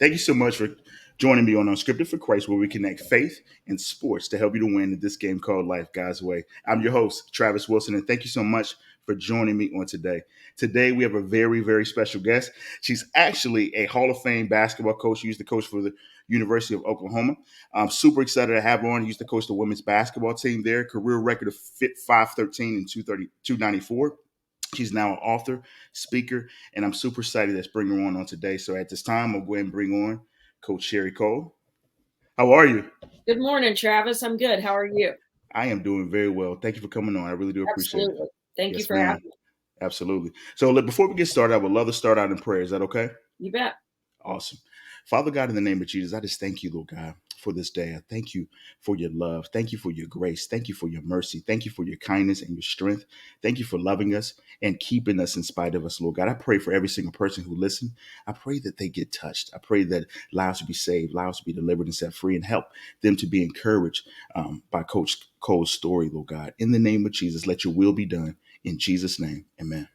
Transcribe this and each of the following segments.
Thank you so much for joining me on Unscripted for Christ, where we connect faith and sports to help you to win in this game called life, God's way. I'm your host, Travis Wilson, and thank you so much for joining me on today. Today, we have a very, very special guest. She's actually a Hall of Fame basketball coach. She used to coach for the University of Oklahoma. I'm super excited to have her on. She used to coach the women's basketball team there. Career record of 513 and 294. She's now an author, speaker, and I'm super excited to bring her on today. So at this time, I'll go ahead and bring on Coach Sherri Coale. How are you? Good morning, Travis. I'm good. How are you? I am doing very well. Thank you for coming on. I really do appreciate it. Absolutely. Thank you Yes, for ma'am. having me. Absolutely. So before we get started, I would love to start out in prayer. Is that okay? You bet. Awesome. Father God, in the name of Jesus, I just thank you, Lord God, for this day. I thank you for your love. Thank you for your grace. Thank you for your mercy. Thank you for your kindness and your strength. Thank you for loving us and keeping us in spite of us, Lord God. I pray for every single person who listens. I pray that they get touched. I pray that lives will be saved, lives will be delivered and set free, and help them to be encouraged by Coach Cole's story, Lord God. In the name of Jesus, let your will be done. In Jesus' name, amen.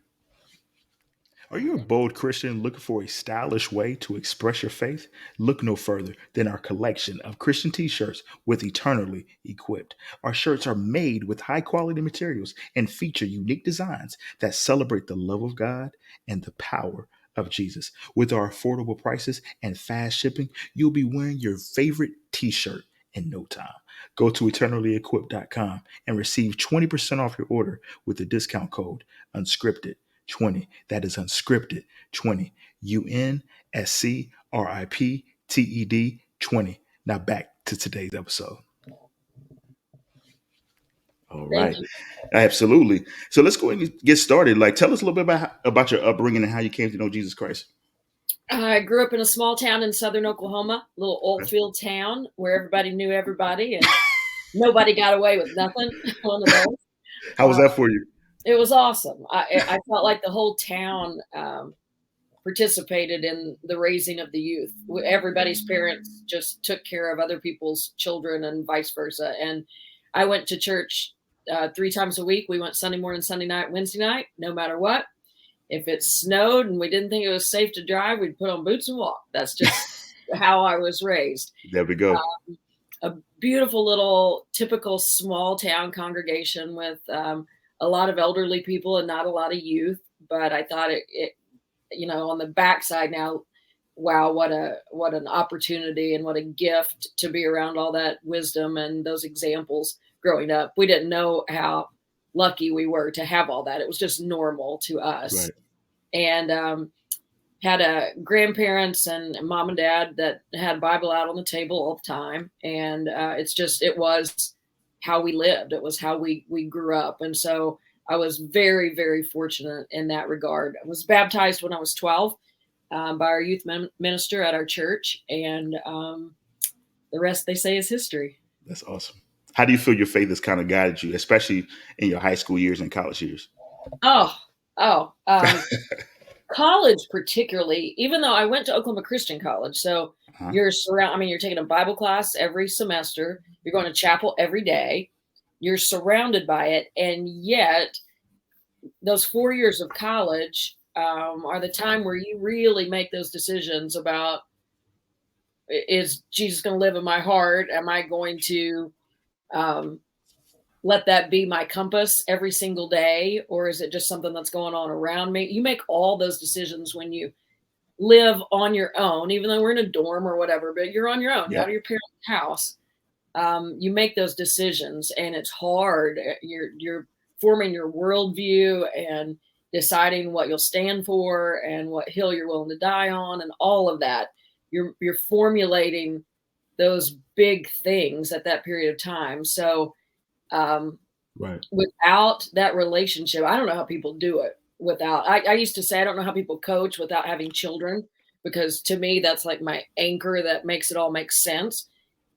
Are you a bold Christian looking for a stylish way to express your faith? Look no further than our collection of Christian t shirts with Eternally Equipped. Our shirts are made with high quality materials and feature unique designs that celebrate the love of God and the power of Jesus. With our affordable prices and fast shipping, you'll be wearing your favorite t shirt in no time. Go to eternallyequipped.com and receive 20% off your order with the discount code Unscripted 20. That is Unscripted 20. Unscripted 20. Now back to today's episode. All Thank right. you. Absolutely. So let's go ahead and get started. Like, tell us a little bit about your upbringing and how you came to know Jesus Christ. I grew up in a small town in southern Oklahoma, a little oil field town where everybody knew everybody and nobody got away with nothing. One of those. How was that for you? It was awesome. I felt like the whole town participated in the raising of the youth. Everybody's parents just took care of other people's children and vice versa. And I went to church 3 times a week. We went Sunday morning, Sunday night, Wednesday night, no matter what. If it snowed and we didn't think it was safe to drive, we'd put on boots and walk. That's just how I was raised. There we go. A beautiful little typical small town congregation with a lot of elderly people and not a lot of youth. But I thought it on the backside now, wow, what an opportunity and what a gift to be around all that wisdom and those examples growing up. We didn't know how lucky we were to have all that. It was just normal to us. Right. And had grandparents and mom and dad that had Bible out on the table all the time. And it was how we lived. It was how we grew up. And so I was very, very fortunate in that regard. I was baptized when I was 12 by our youth minister at our church. And the rest, they say, is history. That's awesome. How do you feel your faith has kind of guided you, especially in your high school years and college years? College particularly, even though I went to Oklahoma Christian College. So you're taking a Bible class every semester. You're going to chapel every day. You're surrounded by it. And yet those 4 years of college are the time where you really make those decisions about, is Jesus going to live in my heart? Am I going to let that be my compass every single day? Or is it just something that's going on around me? You make all those decisions when you live on your own, even though we're in a dorm or whatever, but you're on your own, you're out of your parents' house. You make those decisions and it's hard. You're forming your worldview and deciding what you'll stand for and what hill you're willing to die on and all of that. You're formulating those big things at that period of time. So right. Without that relationship, I don't know how people do it without, I used to say, I don't know how people coach without having children, because to me, that's like my anchor that makes it all make sense.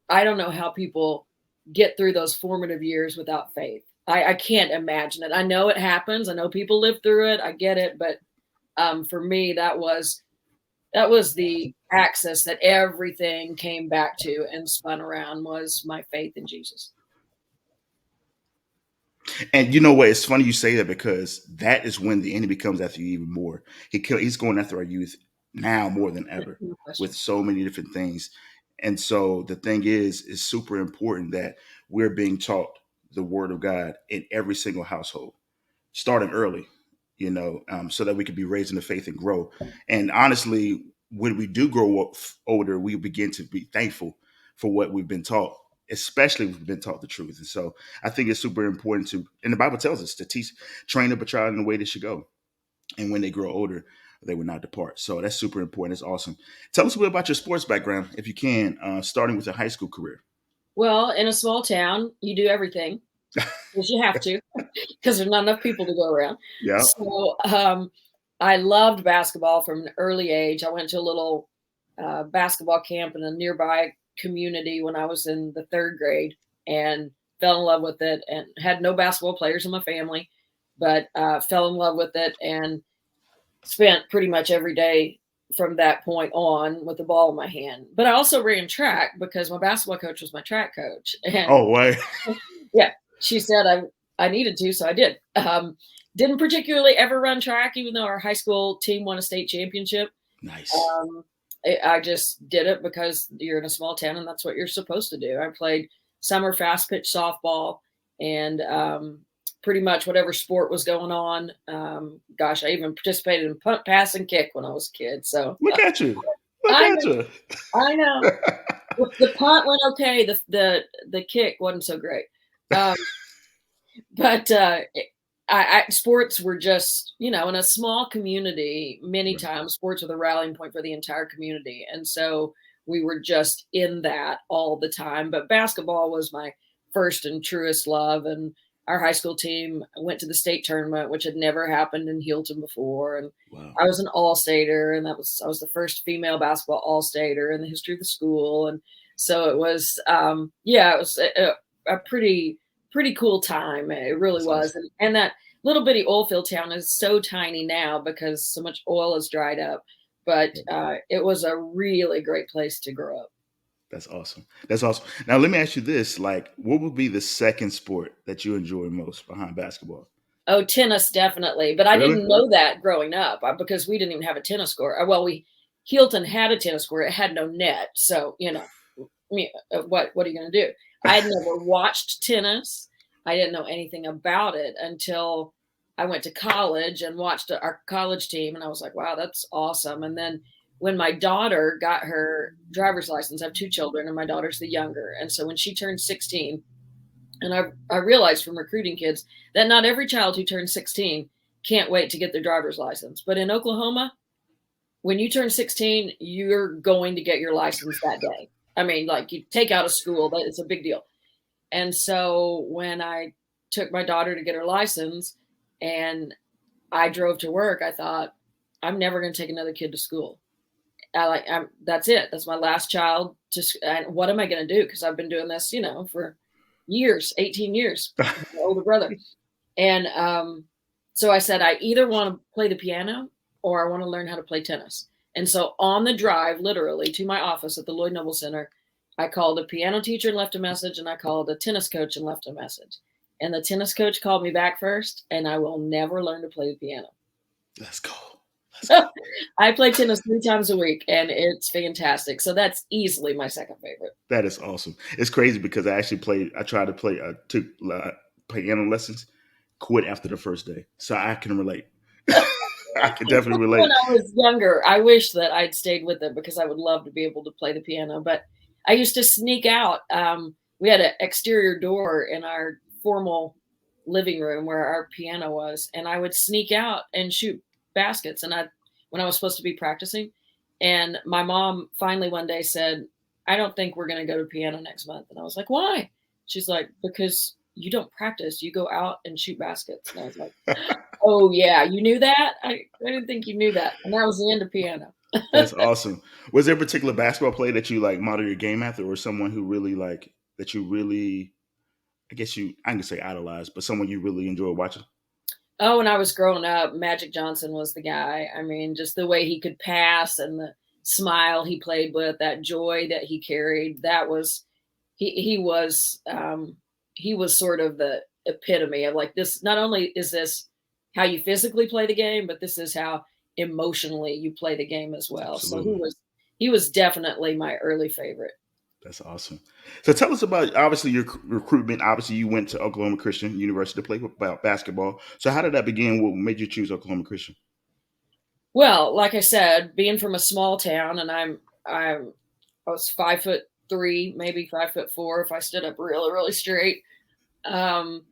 I don't know how people get through those formative years without faith. I can't imagine it. I know it happens. I know people live through it. I get it. But for me, that was the axis that everything came back to and spun around, was my faith in Jesus. And you know what? It's funny you say that, because that is when the enemy comes after you even more. He's going after our youth now more than ever No with question. so many different things. And so the thing is super important that we're being taught the word of God in every single household, starting early, so that we could be raised in the faith and grow. And honestly, when we do grow up older, we begin to be thankful for what we've been taught, especially if we've been taught the truth. And so I think it's super important to, and the Bible tells us to teach, train up a child in the way they should go. And when they grow older, they will not depart. So that's super important. It's awesome. Tell us a bit about your sports background, if you can, starting with your high school career. Well, in a small town, you do everything because you have to, because there's not enough people to go around. Yeah. So I loved basketball from an early age. I went to a little basketball camp in a nearby community when I was in the third grade and fell in love with it, and had no basketball players in my family, but fell in love with it and spent pretty much every day from that point on with the ball in my hand. But I also ran track because my basketball coach was my track coach. And Oh, wait. yeah, she said I needed to, so I did. Didn't particularly ever run track, even though our high school team won a state championship. Nice. I just did it because you're in a small town and that's what you're supposed to do. I played summer fast pitch softball and pretty much whatever sport was going on. Gosh, I even participated in punt, pass, and kick when I was a kid. So Look at you. Look I at know, you. I know. The punt went okay. The kick wasn't so great. Um, but sports were just, in a small community, many Right. times sports were the rallying point for the entire community. And so we were just in that all the time. But basketball was my first and truest love. And our high school team went to the state tournament, which had never happened in Hilton before. And Wow. I was an all-stater, and I was the first female basketball all-stater in the history of the school. And so it was, it was a pretty cool time. It really That's was. awesome. And that little bitty oil field town is so tiny now because so much oil has dried up. But it was a really great place to grow up. That's awesome. That's awesome. Now, let me ask you this: like, what would be the second sport that you enjoy most behind basketball? Oh, tennis, definitely. But I Really? didn't know that growing up because we didn't even have a tennis court. Well, Hilton had a tennis court. It had no net. So, what are you going to do? I had never watched tennis. I didn't know anything about it until I went to college and watched our college team. And I was like, wow, that's awesome. And then when my daughter got her driver's license, I have two children and my daughter's the younger. And so when she turned 16, and I realized from recruiting kids that not every child who turns 16 can't wait to get their driver's license. But in Oklahoma, when you turn 16, you're going to get your license that day. I mean, like you take out of school, that it's a big deal. And so when I took my daughter to get her license and I drove to work, I thought, I'm never going to take another kid to school. That's it. That's my last child. And what am I going to do? Because I've been doing this, for years, 18 years, my older brother. And so I said, I either want to play the piano or I want to learn how to play tennis. And so on the drive, literally to my office at the Lloyd Noble Center, I called a piano teacher and left a message, and I called a tennis coach and left a message. And the tennis coach called me back first, and I will never learn to play the piano. Let's go. Let's go. I play tennis 3 times a week, and it's fantastic. So that's easily my second favorite. That is awesome. It's crazy because I actually played. I tried to play. Took piano lessons. Quit after the first day, so I can relate. I can definitely relate. When I was younger, I wish that I'd stayed with it because I would love to be able to play the piano. But I used to sneak out. We had an exterior door in our formal living room where our piano was, and I would sneak out and shoot baskets. And when I was supposed to be practicing, and my mom finally one day said, "I don't think we're going to go to piano next month." And I was like, "Why?" She's like, "Because you don't practice. You go out and shoot baskets." And I was like, oh yeah, you knew that? I didn't think you knew that. And that was the end of piano. That's awesome. Was there a particular basketball player that you like model your game after, or someone who really like that you really, I guess I can say idolize, but someone you really enjoy watching? Oh, when I was growing up, Magic Johnson was the guy. I mean, just the way he could pass and the smile he played with, that joy that he carried, that was he was sort of the epitome of like this. Not only is this how you physically play the game, but this is how emotionally you play the game as well. So Absolutely. he was definitely my early favorite. That's awesome. So tell us about obviously your recruitment. Obviously, you went to Oklahoma Christian University to play basketball. So how did that begin? What made you choose Oklahoma Christian? Well, like I said, being from a small town, and I was 5'3", maybe 5'4", if I stood up really really straight. Um,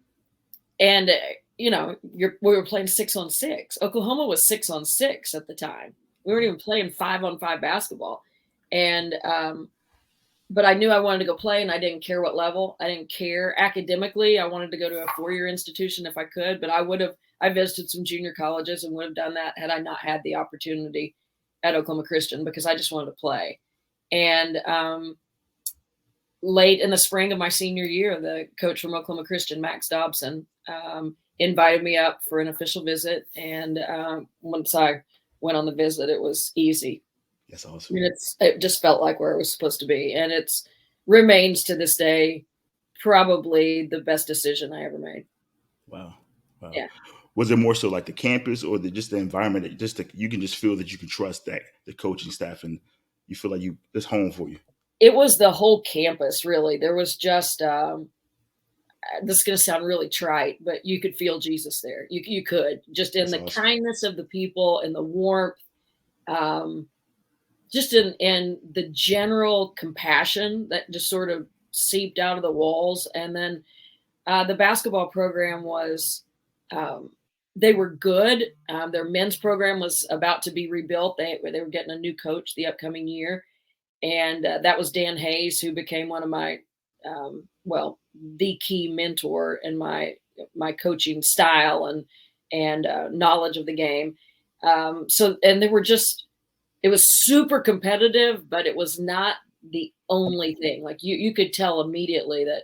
and you know, we were playing 6-on-6. Oklahoma was 6-on-6 at the time. We weren't Wow. even playing 5-on-5 basketball, and but I knew I wanted to go play, and I didn't care what level. I didn't care academically. I wanted to go to a 4-year institution if I could, but I visited some junior colleges and would have done that had I not had the opportunity at Oklahoma Christian because I just wanted to play. And late in the spring of my senior year, the coach from Oklahoma Christian, Max Dobson, invited me up for an official visit. And once I went on the visit, it was easy. That's I awesome. mean, it just felt like where it was supposed to be, and it's remains to this day probably the best decision I ever made. Wow. Wow. Yeah, Was it more so like the campus or just the environment that you can just feel that you can trust that the coaching staff and you feel like it's home for you? it was the whole campus really. There was just this is going to sound really trite, but you could feel Jesus there. You could just in That's the awesome. kindness of the people and the warmth, um, just in the general compassion that just sort of seeped out of the walls, and then the basketball program was, um, they were good. Their men's program was about to be rebuilt. They were getting a new coach the upcoming year, and that was Dan Hayes, who became one of my, well, the key mentor in my coaching style and knowledge of the game. So, and they were just, it was super competitive, but it was not the only thing. Like you could tell immediately that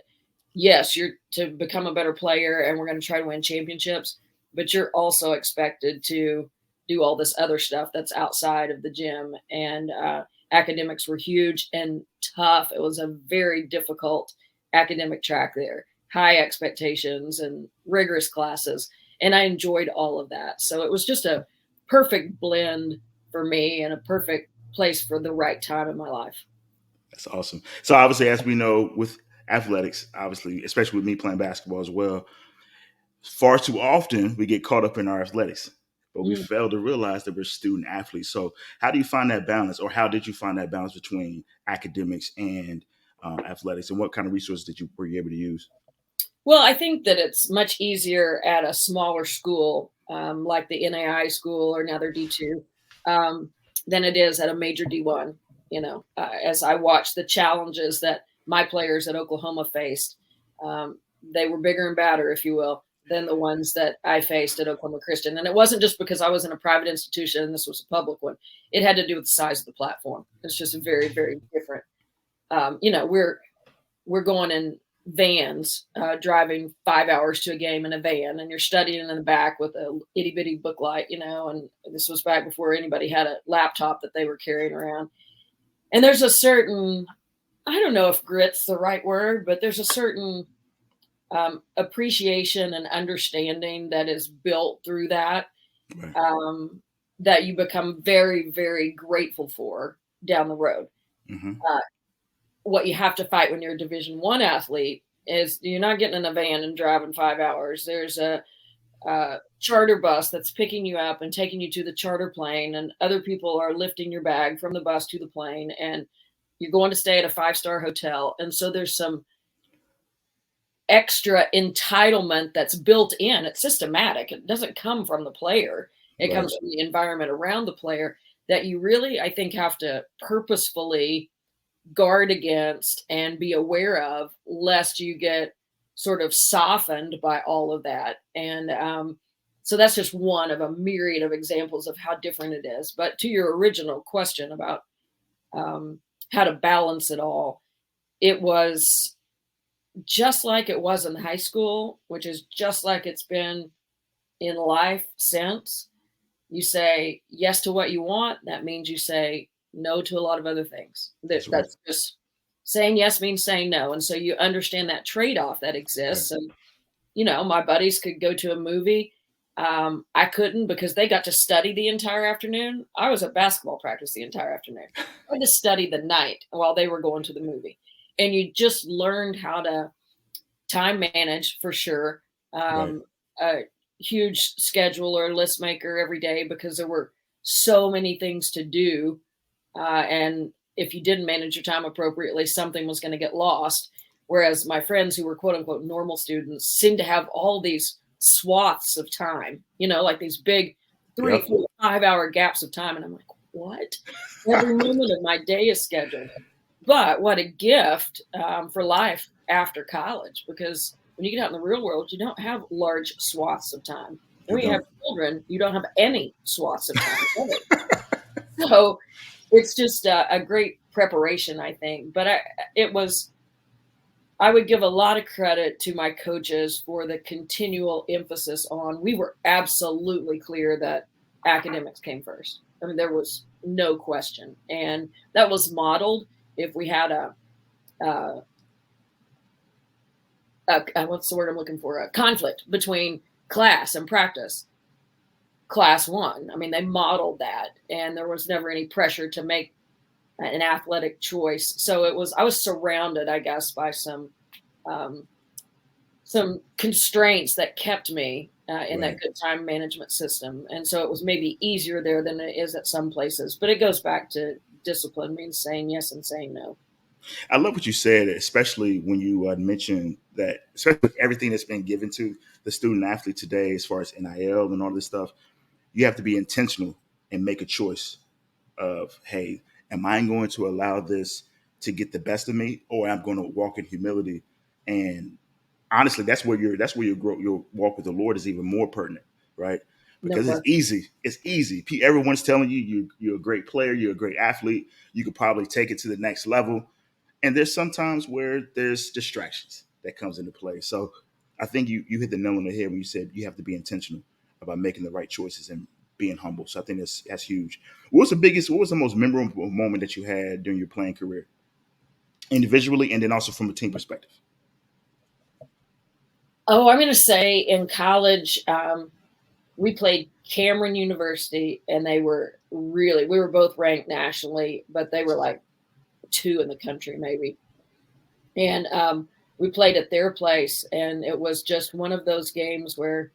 yes, you're to become a better player and we're going to try to win championships, but you're also expected to do all this other stuff that's outside of the gym. And academics were huge and tough. It was a very difficult academic track there, high expectations and rigorous classes. And I enjoyed all of that. So it was just a perfect blend for me and a perfect place for the right time in my life. That's awesome. So obviously, as we know with athletics, obviously, especially with me playing basketball as well, far too often we get caught up in our athletics, but we Mm. fail to realize that we're student athletes. So how do you find that balance, or how did you find that balance between academics and athletics, and what kind of resources were you able to use? Well, I think that it's much easier at a smaller school, like the NAI school or now they're D2, um, than it is at a major D1. You know, as I watched the challenges that my players at Oklahoma faced, they were bigger and badder, if you will, than the ones that I faced at Oklahoma Christian. And it wasn't just because I was in a private institution and this was a public one. It had to do with the size of the platform. It's just very, very different. You know, we're going in vans, driving 5 hours to a game in a van, and you're studying in the back with a itty bitty book light, you know. And this was back before anybody had a laptop that they were carrying around. And there's a certain, I don't know if grit's the right word, but there's a certain appreciation and understanding that is built through that, Right. um, that you become very, very grateful for down the road. Hmm. Uh, what you have to fight when you're a Division 1 athlete is you're not getting in a van and driving 5 hours. There's a charter bus that's picking you up and taking you to the charter plane, and other people are lifting your bag from the bus to the plane, and you're going to stay at a 5-star hotel. And so there's some extra entitlement that's built in. It's systematic. It doesn't come from the player. It Right. comes from the environment around the player that you really, I think, have to purposefully guard against and be aware of, lest you get sort of softened by all of that. And so that's just one of a myriad of examples of how different it is. But to your original question about um, how to balance it all, it was just like it was in high school, which is just like it's been in life since. You say yes to what you want. That means you say no to a lot of other things. That's right. That's just saying yes means saying no. And so you understand that trade off that Right. exists. And, you know, my buddies could go to a movie. I couldn't because they got to study the entire afternoon. I was at basketball practice the entire afternoon. I had to study the night while they were going to the movie. And you just learned how to time manage for sure. Right. A huge scheduler, list maker every day because there were so many things to do. And if you didn't manage your time appropriately, something was going to get lost. Whereas my friends who were quote unquote normal students seemed to have all these swaths of time, like these big 3, Yep. 4, 5 hour gaps of time. And I'm like, what? Every moment of my day is scheduled. But what a gift for life after college, because when you get out in the real world, you don't have large swaths of time. And You when you have don't. children, you don't have any swaths of time. So it's just a great preparation, I think. But I would give a lot of credit to my coaches for the continual emphasis on, we were absolutely clear that academics came first. I mean, there was no question. And that was modeled if we had uh, what's the word I'm looking for? A conflict between class and practice. Class won. I mean, they modeled that, and there was never any pressure to make an athletic choice. So I was surrounded, I guess, by um, some constraints that kept me in that Right. good time management system. And so it was maybe easier there than it is at some places. But it goes back to discipline means saying yes and saying no. I love what you said, especially when you mentioned that, especially with everything that's been given to the student athlete today, as far as NIL and all this stuff, you have to be intentional and make a choice of, hey, am I going to allow this to get the best of me, or I'm going to walk in humility? And honestly, your walk with the Lord is even more pertinent, right? No Because it's question. easy. It's easy. Everyone's telling you're a great player, you're a great athlete, you could probably take it to the next level. And there's sometimes where there's distractions that comes into play. So I think you hit the nail on the head when you said you have to be intentional about making the right choices and being humble. So I think that's huge. What was the most memorable moment that you had during your playing career, individually and then also from a team perspective? Oh, I'm going to say in college, we played Cameron University, and we were both ranked nationally, but they were like two in the country, maybe. And we played at their place, and it was just one of those games where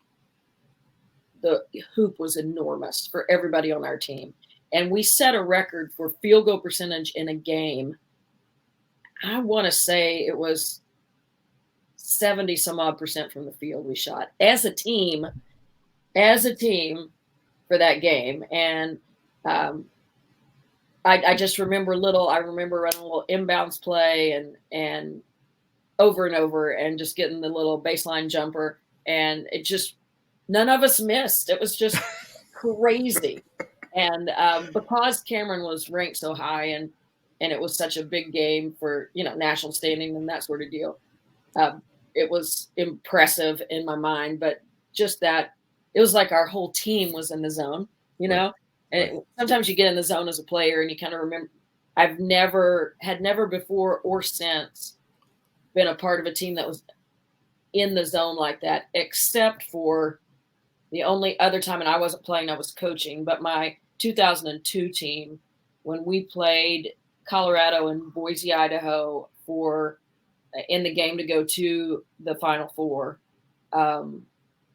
the hoop was enormous for everybody on our team. And we set a record for field goal percentage in a game. I want to say it was 70 some odd percent from the field we shot as a team for that game. And um, I just remember I remember running a little inbounds play and over and over and just getting the little baseline jumper. And it just, none of us missed. It was just crazy. And because Cameron was ranked so high and it was such a big game for, national standing and that sort of deal, uh, it was impressive in my mind. But just that, it was like our whole team was in the zone, you Right. know? And Right. sometimes you get in the zone as a player and you kind of remember. Had never before or since been a part of a team that was in the zone like that, except for the only other time, and I wasn't playing, I was coaching, but my 2002 team, when we played Colorado and Boise, Idaho for in the game to go to the Final Four, um,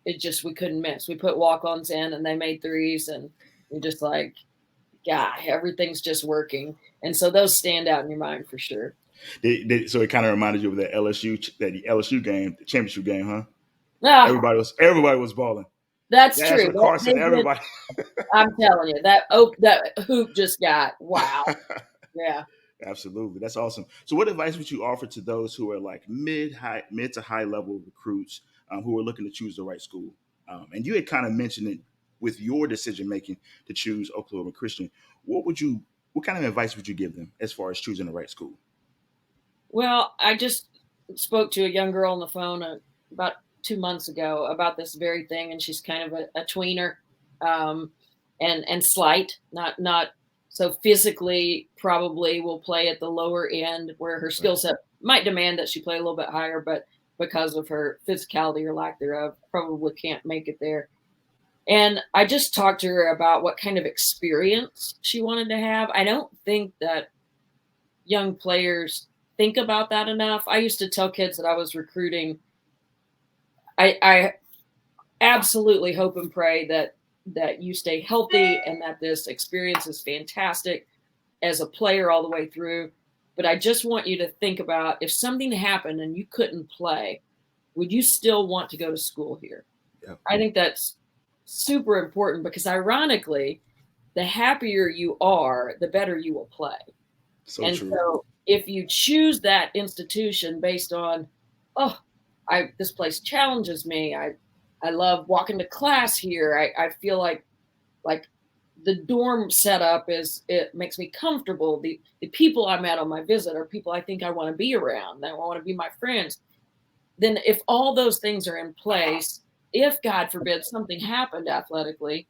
we couldn't miss. We put walk-ons in and they made threes, and you're just like, yeah, everything's just working. And so those stand out in your mind for sure. So it kind of reminded you of that LSU game, the championship game, huh? Ah, Everybody was balling. that's Yeah, that's true. what Carson. They did. Everybody. I'm telling you that hoop just got wow. Yeah. Absolutely, that's awesome. So, what advice would you offer to those who are like mid to high level recruits who are looking to choose the right school? And you had kind of mentioned it with your decision making to choose Oklahoma Christian. What kind of advice would you give them as far as choosing the right school? Well, I just spoke to a young girl on the phone about 2 months ago about this very thing, and she's kind of a tweener, um, and slight, not so physically probably will play at the lower end where her Right. skill set might demand that she play a little bit higher, but because of her physicality or lack thereof, probably can't make it there. And I just talked to her about what kind of experience she wanted to have. I don't think that young players think about that enough. I used to tell kids that I was recruiting. I absolutely hope and pray that you stay healthy and that this experience is fantastic as a player all the way through. But I just want you to think about, if something happened and you couldn't play, would you still want to go to school here? Yeah. I think that's super important, because ironically, the happier you are, the better you will play. So And true. so if you choose that institution based on, oh, this place challenges me. I love walking to class here. I feel like the dorm setup it makes me comfortable. The people I met on my visit are people I think I want to be around. That want to be my friends. Then if all those things are in place, if God forbid something happened athletically,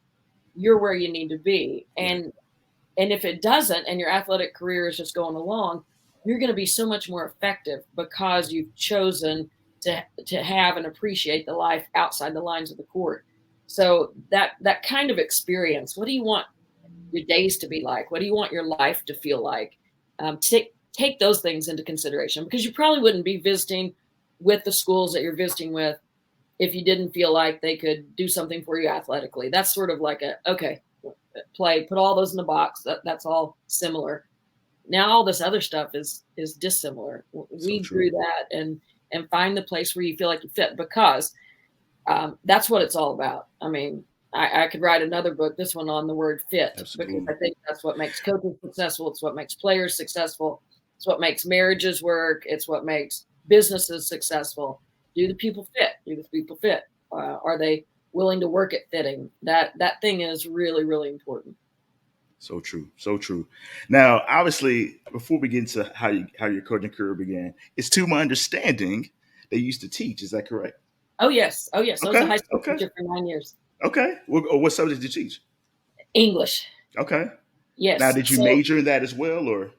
you're where you need to be. Right. And if it doesn't, and your athletic career is just going along, you're going to be so much more effective because you've chosen to have and appreciate the life outside the lines of the court. So that kind of experience, what do you want your days to be like? What do you want your life to feel like? Take those things into consideration, because you probably wouldn't be visiting with the schools that you're visiting with if you didn't feel like they could do something for you athletically. That's sort of like okay, play, put all those in the box. That's all similar. Now all this other stuff is dissimilar. So Weed true. through that and find the place where you feel like you fit, because that's what it's all about. I mean, I could write another book, this one on the word fit, because I Absolutely. think that's what makes coaches successful. It's what makes players successful. It's what makes marriages work. It's what makes businesses successful. Do the people fit? Do the people fit? Are they willing to work at fitting? That thing is really, really important. So true. So true. Now, obviously, before we get into how your coaching career began, it's to my understanding they used to teach. Is that correct? Oh yes, oh yes. I was a Okay. high school Okay. teacher for 9 years. Okay. What subject did you teach? English, Okay. Now, yes. did you So major in that as well, or?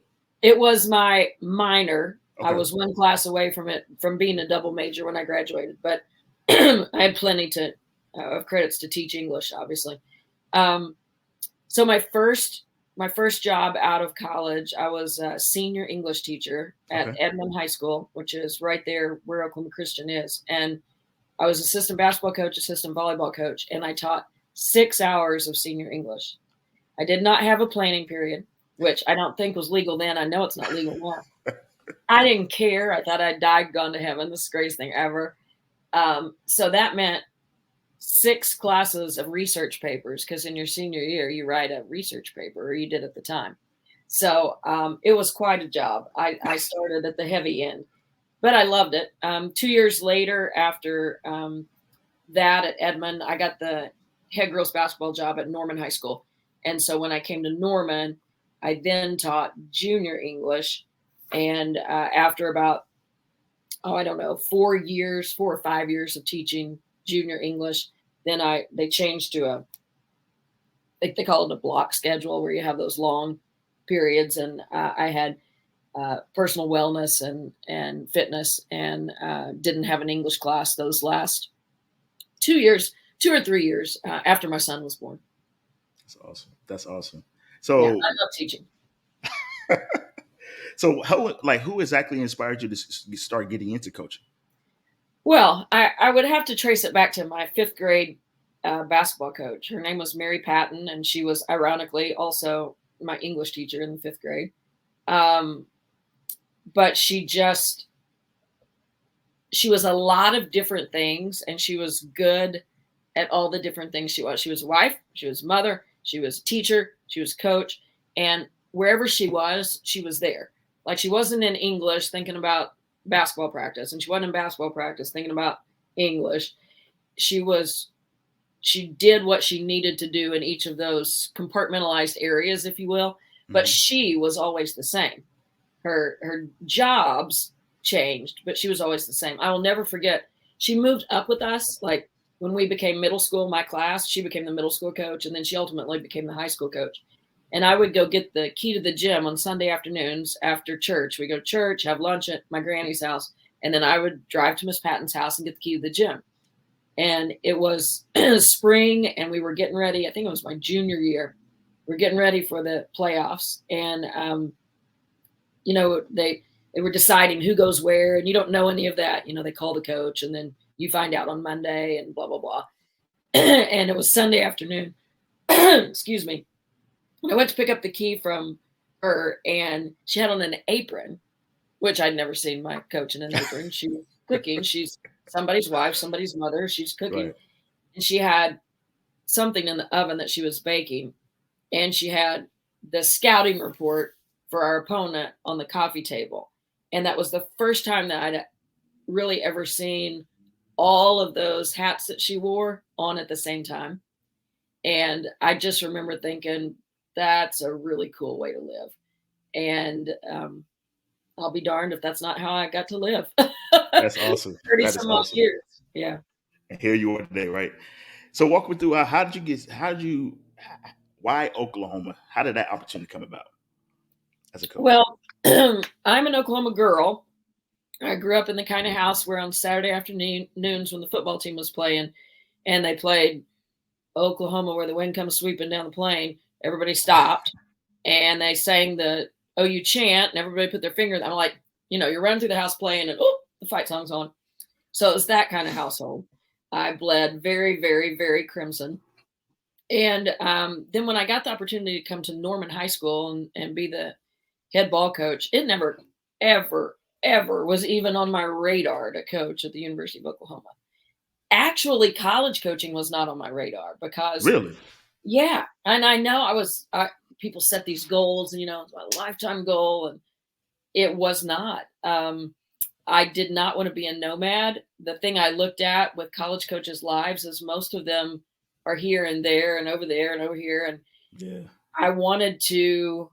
it was my minor. I Okay. was one class away from being a double major when I graduated, but I had plenty of credits to teach English, obviously. Um, so my first job out of college, I was a senior English teacher at Okay. Edmond High School, which is right there where Oklahoma Christian is, and I was assistant basketball coach, assistant volleyball coach, and I taught 6 hours of senior English. I did not have a planning period, which I don't think was legal then. I know it's not legal now. I didn't care. I thought I'd died, gone to heaven. This is the greatest thing ever. So that meant 6 classes of research papers, because in your senior year, you write a research paper, or you did at the time. So it was quite a job. I started at the heavy end, but I loved it. 2 years later, after that at Edmond, I got the head girls basketball job at Norman High School. And so when I came to Norman, I then taught junior English. And after about, I don't know, 4 years, 4 or 5 years of teaching junior English, then they changed to they call it a block schedule, where you have those long periods. And I had personal wellness and fitness, and didn't have an English class those last 2 years, 2 or 3 years after my son was born. That's awesome. That's awesome. Yeah, I So, love teaching. so who exactly inspired you to start getting into coaching? Well, I would have to trace it back to my fifth grade basketball coach. Her name was Mary Patton, and she was ironically also my English teacher in the fifth grade. Um, but she was a lot of different things, and she was good at all the different things she was. She was a wife, she was a mother, she was a teacher, she was a coach, and wherever she was there. Like, she wasn't in English thinking about basketball practice, and she wasn't in basketball practice thinking about English. She did what she needed to do in each of those compartmentalized areas, if you will, but Hmm. she was always the same. Her jobs changed, but she was always the same. I will never forget. She moved up with us. Like, when we became middle school, my class, she became the middle school coach, and then she ultimately became the high school coach. And I would go get the key to the gym on Sunday afternoons after church. We go to church, have lunch at my granny's house, and then I would drive to Miss Patton's house and get the key to the gym. and it was spring, and we were getting ready. I think it was my junior year. We're getting ready for the playoffs, and they were deciding who goes where, and you don't know any of that. They call the coach, and then you find out on Monday, and blah blah blah. And it was Sunday afternoon. Excuse me. I went to pick up the key from her, and she had on an apron, which I'd never seen my coach in an apron. She was cooking. She's somebody's wife, somebody's mother. She's cooking, Right. and she had something in the oven that she was baking, and she had the scouting report for our opponent on the coffee table. And that was the first time that I'd really ever seen all of those hats that she wore on at the same time. And I just remember thinking, that's a really cool way to live. And I'll be darned if that's not how I got to live. That's awesome. 30 That is some odd awesome. years. Yeah. And here you are today, right? So walk me through why Oklahoma? How did that opportunity come about as a coach? Well, I'm an Oklahoma girl. I grew up in the kind of house where on Saturday afternoons when the football team was playing and they played Oklahoma where the wind comes sweeping down the plain, everybody stopped and they sang the OU chant and everybody put their finger. I'm like, you're running through the house playing and the fight song's on. So it was that kind of household. I bled very, very, very crimson. And then when I got the opportunity to come to Norman High School and be the head ball coach, it never, ever, ever was even on my radar to coach at the University of Oklahoma. Actually, college coaching was not on my radar because, Really? yeah. And I know people set these goals and, it's my lifetime goal. And it was not. I did not want to be a nomad. The thing I looked at with college coaches' lives is most of them are here and there and over there and over here. And Yeah. I wanted to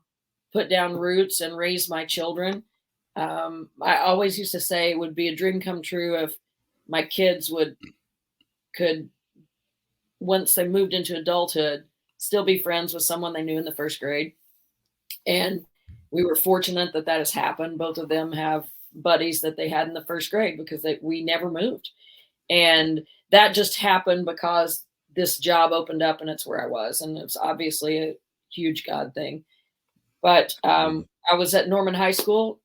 put down roots and raise my children. I always used to say it would be a dream come true if my kids could, once they moved into adulthood, still be friends with someone they knew in the first grade. And we were fortunate that has happened. Both of them have buddies that they had in the first grade because we never moved. And that just happened because this job opened up and it's where I was. And it's obviously a huge God thing. But I was at Norman High School,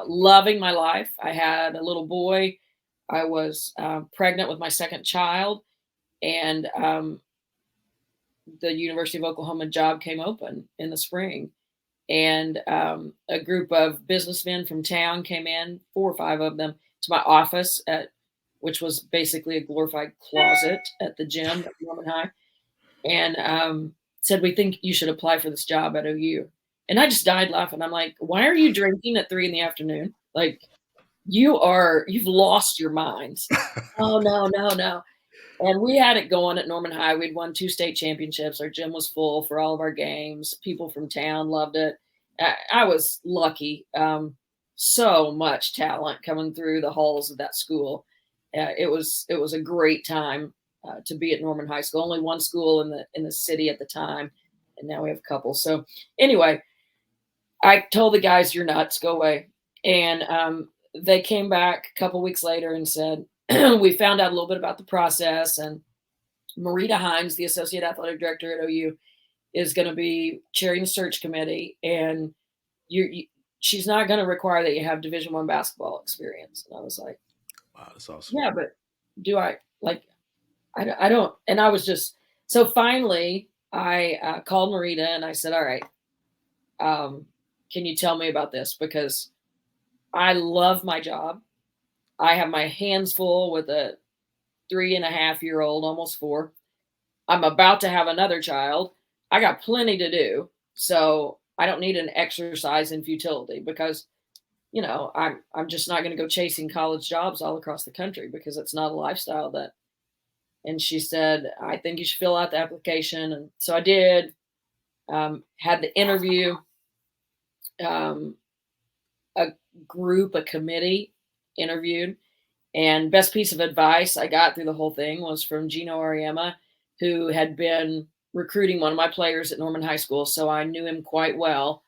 loving my life. I had a little boy. I was pregnant with my second child. And the University of Oklahoma job came open in the spring. And a group of businessmen from town came in, 4 or 5 of them, to my office, which was basically a glorified closet at the gym at Norman High, and said, "We think you should apply for this job at OU." And I just died laughing. I'm like, "Why are you drinking at 3 PM? Like, you've lost your minds." Oh, no. And we had it going at Norman High. We'd won 2 state championships. Our gym was full for all of our games. People from town loved it. I was lucky. So much talent coming through the halls of that school. It was a great time to be at Norman High School. Only one school in the city at the time, and now we have a couple. So anyway, I told the guys, "You're nuts. Go away." And they came back a couple weeks later and said, we found out a little bit about the process, and Marita Hines, the associate athletic director at OU, is going to be chairing the search committee, and she's not going to require that you have Division I basketball experience. And I was like, Wow, that's awesome. yeah, but do I I don't. And I was just, so finally I called Marita and I said, all right, can you tell me about this? Because I love my job. I have my hands full with a 3.5-year-old, almost 4. I'm about to have another child. I got plenty to do. So I don't need an exercise in futility because, I'm just not going to go chasing college jobs all across the country because it's not a lifestyle that. And she said, I think you should fill out the application. And so I did, had the interview, a committee interviewed. And best piece of advice I got through the whole thing was from Gino Ariema, who had been recruiting one of my players at Norman High School. So I knew him quite well.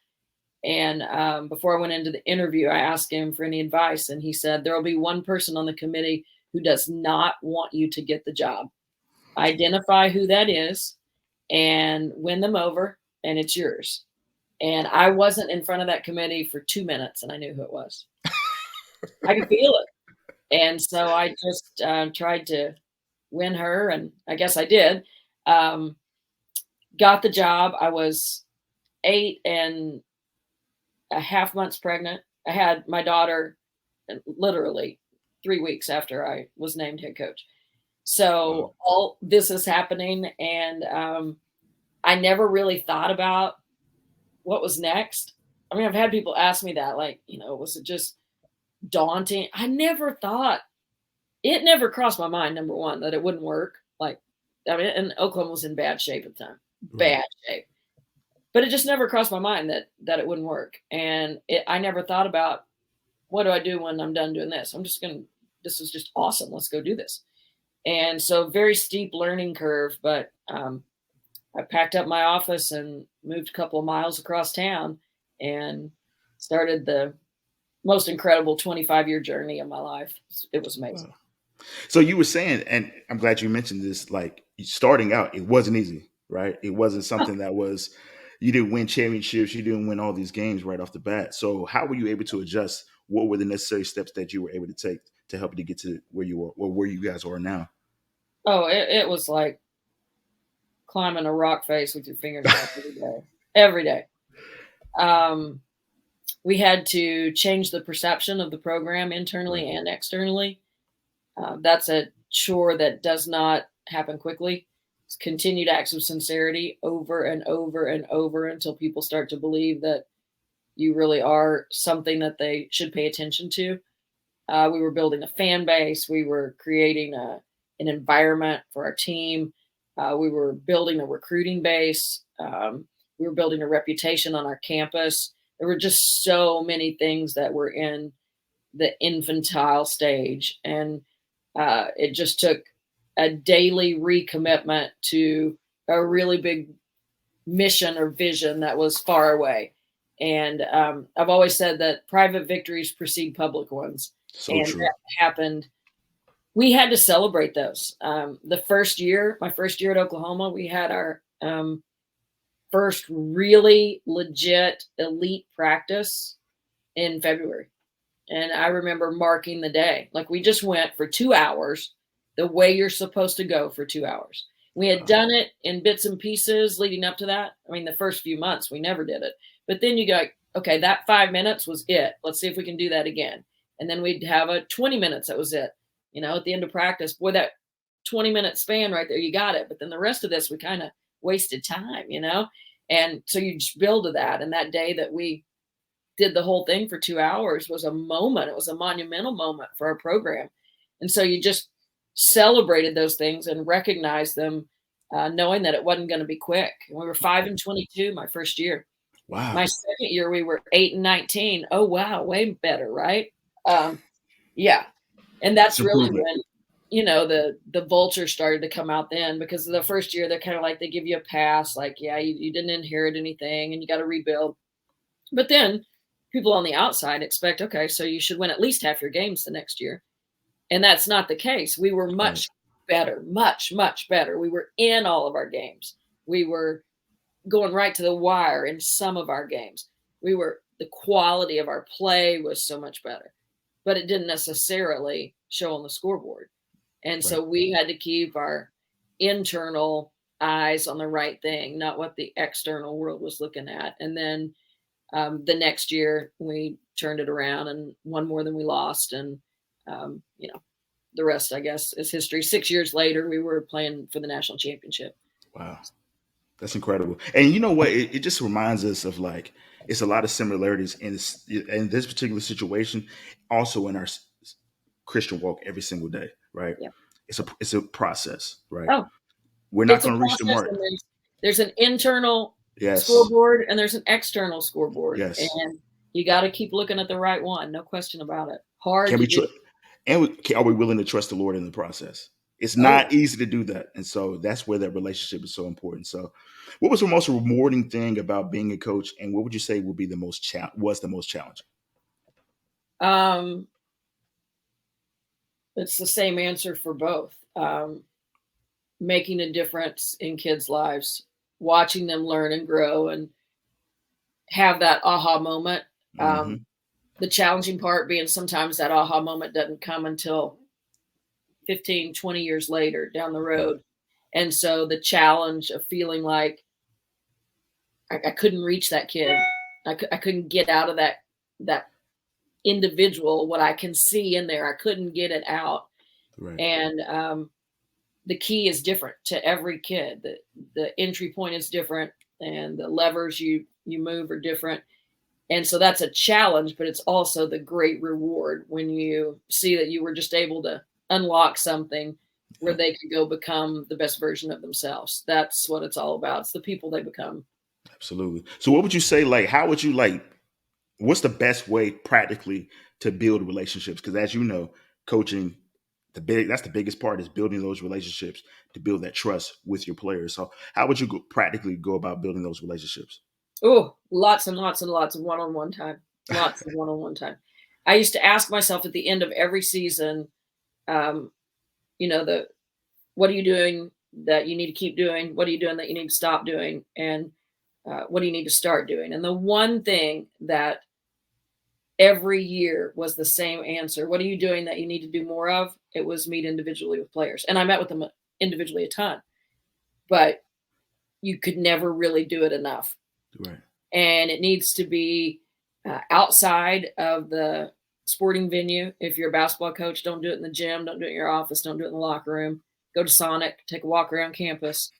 And before I went into the interview, I asked him for any advice. And he said, there will be one person on the committee who does not want you to get the job. Identify who that is and win them over, and it's yours. And I wasn't in front of that committee for 2 minutes, and I knew who it was. I could feel it. And so I just tried to win her, and I guess I did. Um, got the job. I was 8.5 months pregnant. I had my daughter literally 3 weeks after I was named head coach. So all this is happening, and I never really thought about what was next. I mean, I've had people ask me that, like, was it just daunting? I never thought it never crossed my mind, number one, that it wouldn't work. Like, I mean, and Oklahoma was in bad shape at the time, bad shape. But it just never crossed my mind that it wouldn't work. And I never thought about, what do I do when I'm done doing this? This is just awesome. Let's go do this. And so very steep learning curve, but I packed up my office and moved a couple of miles across town and started the most incredible 25-year journey of my life. It was amazing. Wow. So you were saying, and I'm glad you mentioned this, like starting out, it wasn't easy, right? It wasn't something that was, you didn't win championships, you didn't win all these games right off the bat. So how were you able to adjust? What were the necessary steps that you were able to take to help you to get to where you were, or where you guys are now? Oh, it was like climbing a rock face with your fingernails every day. Every day. We had to change the perception of the program internally and externally. That's a chore that does not happen quickly. It's continued acts of sincerity over and over and over until people start to believe that you really are something that they should pay attention to. We were building a fan base. We were creating an environment for our team. We were building a recruiting base. We were building a reputation on our campus. There were just so many things that were in the infantile stage. And it just took a daily recommitment to a really big mission or vision that was far away. And I've always said that private victories precede public ones. So true. That happened. We had to celebrate those. My first year at Oklahoma, we had our first really legit elite practice in February. And I remember marking the day. Like, we just went for 2 hours the way you're supposed to go for 2 hours. We had done it in bits and pieces leading up to that. I mean, the first few months, we never did it. But then you go, okay, that 5 minutes was it. Let's see if we can do that again. And then we'd have a 20 minutes. That was it. At the end of practice, boy, that 20-minute span right there, you got it. But then the rest of this, we kind of wasted time, And so you just build to that. And that day that we did the whole thing for 2 hours was a moment. It was a monumental moment for our program. And so you just celebrated those things and recognized them, knowing that it wasn't going to be quick. And we were 5-22 my first year. Wow. My second year, we were 8-19. Oh, wow. Way better. Right. Yeah. And that's really when, the vultures started to come out then, because the first year, they're kind of like, they give you a pass. Like, yeah, you didn't inherit anything and you got to rebuild. But then people on the outside expect, okay, so you should win at least half your games the next year. And that's not the case. We were much better, much, much better. We were in all of our games. We were going right to the wire in some of our games. The quality of our play was so much better, but it didn't necessarily show on the scoreboard. And so we had to keep our internal eyes on the right thing, not what the external world was looking at. And then the next year we turned it around and won more than we lost. And, the rest, I guess, is history. 6 years later, we were playing for the national championship. Wow. That's incredible. And you know what? It just reminds us of, like, it's a lot of similarities in this particular situation, also in our Christian walk every single day, right? Yeah. It's a process, right? Oh, we're not going to reach the mark. There's an internal scoreboard and there's an external scoreboard. Yes. And you got to keep looking at the right one. No question about it. Hard. Are we willing to trust the Lord in the process? It's not easy to do that. And so that's where that relationship is so important. So what was the most rewarding thing about being a coach? And what would you say would be the most challenging? It's the same answer for both. Making a difference in kids' lives, watching them learn and grow and have that aha moment. Um, Hmm. the challenging part being sometimes that aha moment doesn't come until 15, 20 years later down the Right. road. And so the challenge of feeling like I couldn't reach that kid, I couldn't get out of that individual, what I can see in there, I couldn't get it out. Right. And the key is different to every kid. The entry point is different, and the levers you move are different. And so that's a challenge, but it's also the great reward when you see that you were just able to unlock something where Yep. they could go become the best version of themselves. That's what it's all about. It's the people they become. Absolutely. So what would you say, like, how would you like, what's the best way practically to build relationships? Because as you know, coaching, that's the biggest part is building those relationships to build that trust with your players. So how would you practically go about building those relationships? Oh, lots and lots and lots of one-on-one time. Lots of one-on-one time. I used to ask myself at the end of every season, um, the what are you doing that you need to keep doing? What are you doing that you need to stop doing? And what do you need to start doing? And the one thing that every year was the same answer. What are you doing that you need to do more of? It was meet individually with players. And I met with them individually a ton, but you could never really do it enough. Right. And it needs to be outside of the sporting venue. If you're a basketball coach, don't do it in the gym, don't do it in your office, don't do it in the locker room. Go to Sonic, take a walk around campus,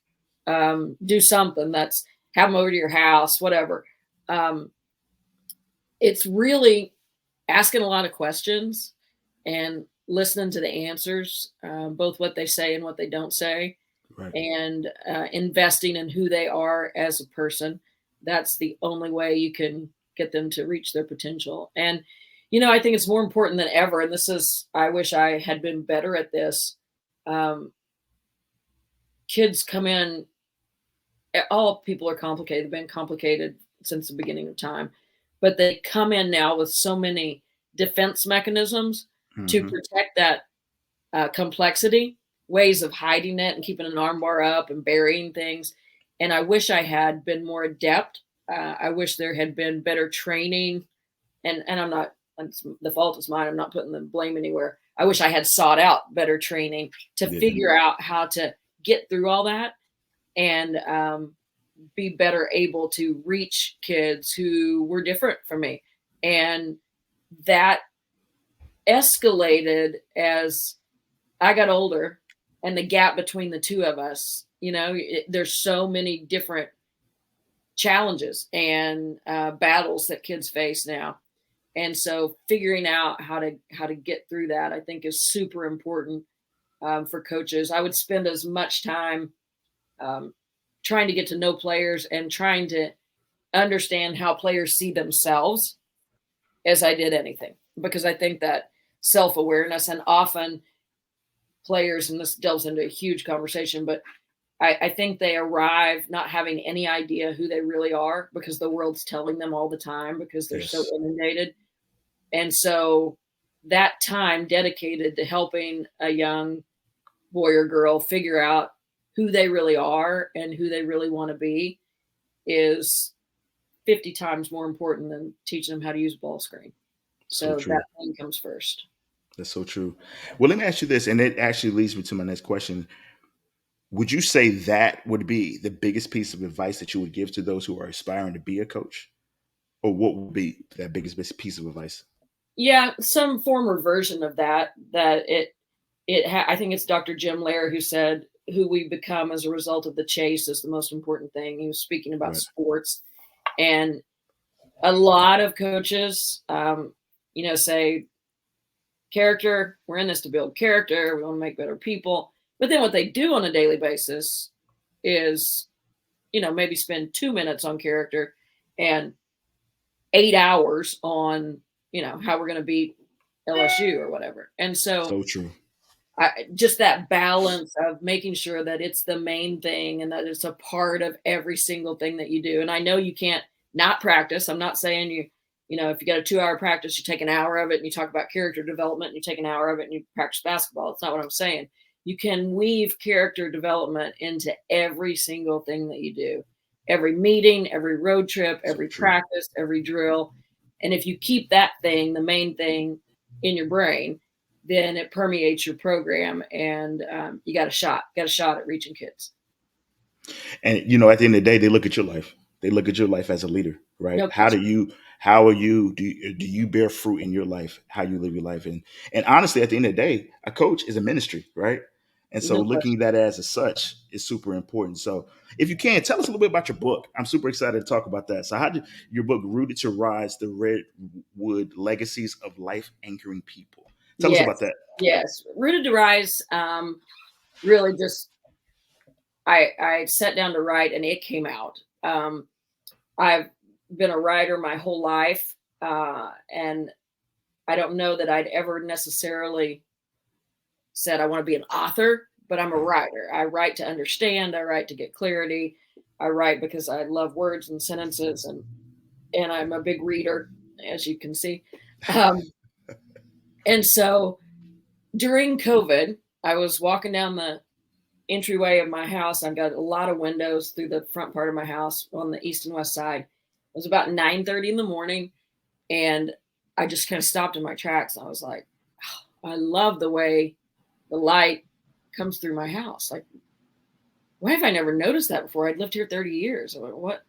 do something that's have them over to your house, whatever. Um, it's really asking a lot of questions and listening to the answers, both what they say and what they don't say, Right. and investing in who they are as a person. That's the only way you can get them to reach their potential. And, I think it's more important than ever. And I wish I had been better at this. Um, kids come in, all people are complicated, they've been complicated since the beginning of time, but they come in now with so many defense mechanisms to Hmm. protect that complexity, ways of hiding it and keeping an armbar up and burying things. And I wish I had been more adept. I wish there had been better training. And I'm not, the fault is mine. I'm not putting the blame anywhere. I wish I had sought out better training to Yeah. figure out how to get through all that and be better able to reach kids who were different from me. And that escalated as I got older, and the gap between the two of us, there's so many different challenges and battles that kids face now. And so figuring out how to get through that, I think, is super important for coaches. I would spend as much time um, trying to get to know players and trying to understand how players see themselves as I did anything, because I think that self-awareness, and often players, and this delves into a huge conversation, but I think they arrive not having any idea who they really are because the world's telling them all the time because they're so Yes. inundated. And so that time dedicated to helping a young boy or girl figure out who they really are and who they really want to be is 50 times more important than teaching them how to use a ball screen. So So that true. thing comes first. That's so true. Well, let me ask you this, and it actually leads me to my next question. Would you say that would be the biggest piece of advice that you would give to those who are aspiring to be a coach? Or what would be that biggest piece of advice? Yeah, some form or version of that. I think it's Dr. Jim Lair who said, "Who we become as a result of the chase is the most important thing." He was speaking about Right. sports, and a lot of coaches, say character. We're in this to build character. We want to make better people. But then what they do on a daily basis is, maybe spend 2 minutes on character and 8 hours on, how we're going to beat LSU or whatever. And so So true. just that balance of making sure that it's the main thing and that it's a part of every single thing that you do. And I know you can't not practice. I'm not saying if you got a 2-hour practice, you take an hour of it and you talk about character development, and you take an hour of it and you practice basketball. It's not what I'm saying. You can weave character development into every single thing that you do, every meeting, every road trip, So every true. practice, every drill. And if you keep that thing, the main thing, in your brain, then it permeates your program, and you got a shot at reaching kids. And at the end of the day, they look at your life. They look at your life as a leader, right? No question. How are you? Do you bear fruit in your life? How you live your life, and honestly, at the end of the day, a coach is a ministry, right? And so No looking question. at that as such is super important. So if you can, tell us a little bit about your book. I'm super excited to talk about that. So how did your book Rooted to Rise, the Redwood Legacies of Life Anchoring People? Tell us Yes, about that. yes. Rooted to Rise, really just I sat down to write and it came out. I've been a writer my whole life, and I don't know that I'd ever necessarily said I want to be an author, but I'm a writer. I write to understand. I write to get clarity. I write because I love words and sentences, and I'm a big reader, as you can see. Um, and so during COVID, I was walking down the entryway of my house. I've got a lot of windows through the front part of my house on the east and west side. It was about 9:30 in the morning, and I just kind of stopped in my tracks. I was like, oh, I love the way the light comes through my house. Like, why have I never noticed that before? I'd lived here 30 years. I went, what?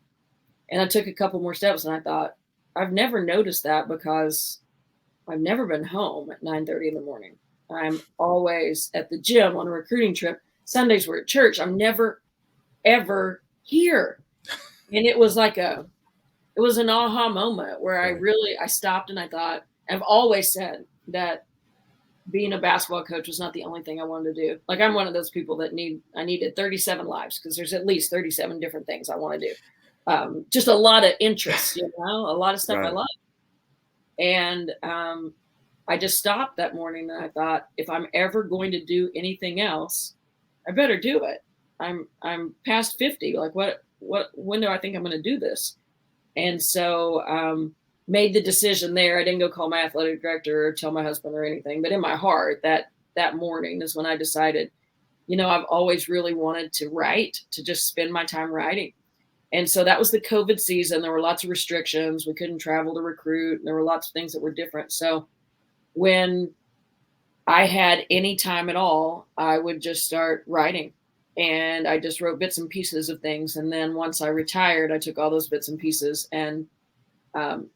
And I took a couple more steps and I thought, I've never noticed that because I've never been home at 9:30 in the morning. I'm always at the gym on a recruiting trip. Sundays we're at church. I'm never ever here. And it was an aha moment where Right. I stopped and I thought, I've always said that being a basketball coach was not the only thing I wanted to do. Like, I'm one of those people that I needed 37 lives because there's at least 37 different things I want to do. Just a lot of interests, a lot of stuff I Right. love. And I just stopped that morning and I thought, if I'm ever going to do anything else, I better do it. I'm past 50. Like, when do I think I'm going to do this? And so made the decision there. I didn't go call my athletic director or tell my husband or anything, but in my heart, that morning is when I decided, I've always really wanted to write, to just spend my time writing. And so that was the COVID season. There were lots of restrictions. We couldn't travel to recruit. And there were lots of things that were different. So when I had any time at all, I would just start writing. And I just wrote bits and pieces of things. And then once I retired, I took all those bits and pieces and um,